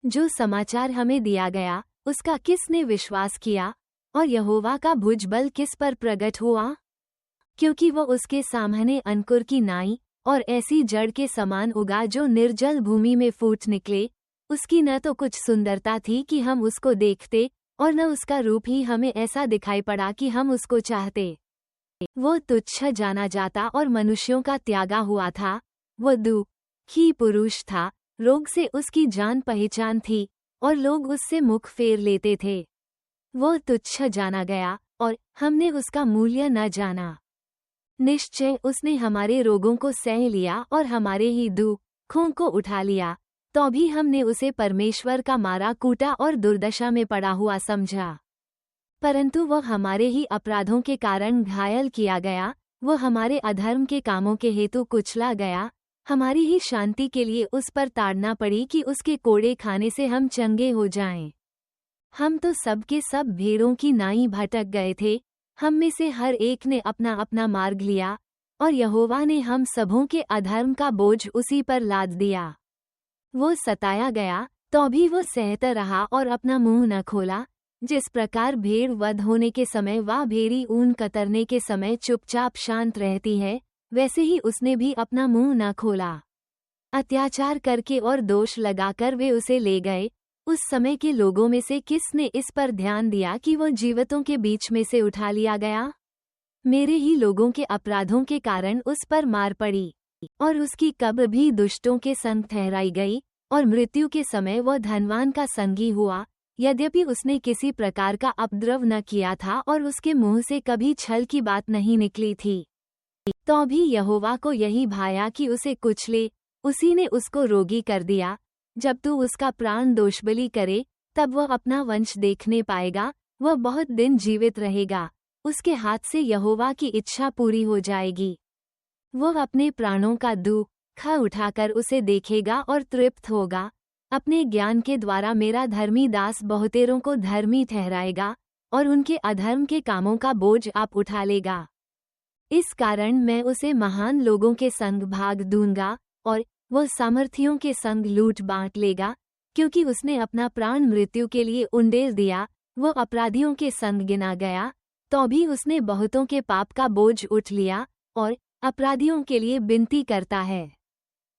जो समाचार हमें दिया गया उसका किसने विश्वास किया, और यहोवा का भुजबल किस पर प्रकट हुआ? क्योंकि वो उसके सामने अंकुर की नाई और ऐसी जड़ के समान उगा जो निर्जल भूमि में फूट निकले। उसकी न तो कुछ सुंदरता थी कि हम उसको देखते, और न उसका रूप ही हमें ऐसा दिखाई पड़ा कि हम उसको चाहते। वो तुच्छ जाना जाता और मनुष्यों का त्यागा हुआ था। वो दुखी पुरुष था, रोग से उसकी जान पहचान थी, और लोग उससे मुख फेर लेते थे। वो तुच्छ जाना गया, और हमने उसका मूल्य न जाना। निश्चय उसने हमारे रोगों को सह लिया और हमारे ही दुखों को उठा लिया, तो भी हमने उसे परमेश्वर का मारा कूटा और दुर्दशा में पड़ा हुआ समझा। परंतु वह हमारे ही अपराधों के कारण घायल किया गया, वो हमारे अधर्म के कामों के हेतु कुचला गया, हमारी ही शांति के लिए उस पर ताड़ना पड़ी कि उसके कोड़े खाने से हम चंगे हो जाएं। हम तो सब के सब भेड़ों की नाई भटक गए थे, हम में से हर एक ने अपना अपना मार्ग लिया, और यहोवा ने हम सबों के अधर्म का बोझ उसी पर लाद दिया। वो सताया गया, तो भी वो सहता रहा और अपना मुंह न खोला। जिस प्रकार भेड़ वध होने के समय व भेड़ी ऊन कतरने के समय चुपचाप शांत रहती है, वैसे ही उसने भी अपना मुंह न खोला। अत्याचार करके और दोष लगाकर वे उसे ले गए। उस समय के लोगों में से किसने इस पर ध्यान दिया कि वो जीवितों के बीच में से उठा लिया गया? मेरे ही लोगों के अपराधों के कारण उस पर मार पड़ी, और उसकी कब्र भी दुष्टों के संग ठहराई गई, और मृत्यु के समय वह धनवान का संगी हुआ, यद्यपि उसने किसी प्रकार का उपद्रव न किया था और उसके मुंह से कभी छल की बात नहीं निकली थी। तो भी यहोवा को यही भाया कि उसे कुचले, उसी ने उसको रोगी कर दिया। जब तू उसका प्राण दोषबलि करे, तब वह अपना वंश देखने पाएगा, वह बहुत दिन जीवित रहेगा, उसके हाथ से यहोवा की इच्छा पूरी हो जाएगी। वह अपने प्राणों का दुख उठाकर उसे देखेगा और तृप्त होगा। अपने ज्ञान के द्वारा मेरा धर्मी दास बहुतेरों को धर्मी ठहराएगा, और उनके अधर्म के कामों का बोझ आप उठा लेगा। इस कारण मैं उसे महान लोगों के संग भाग दूंगा, और वह सामर्थियों के संग लूट बांट लेगा, क्योंकि उसने अपना प्राण मृत्यु के लिए उंडेल दिया। वह अपराधियों के संग गिना गया, तो भी उसने बहुतों के पाप का बोझ उठ लिया, और अपराधियों के लिए विनती करता है।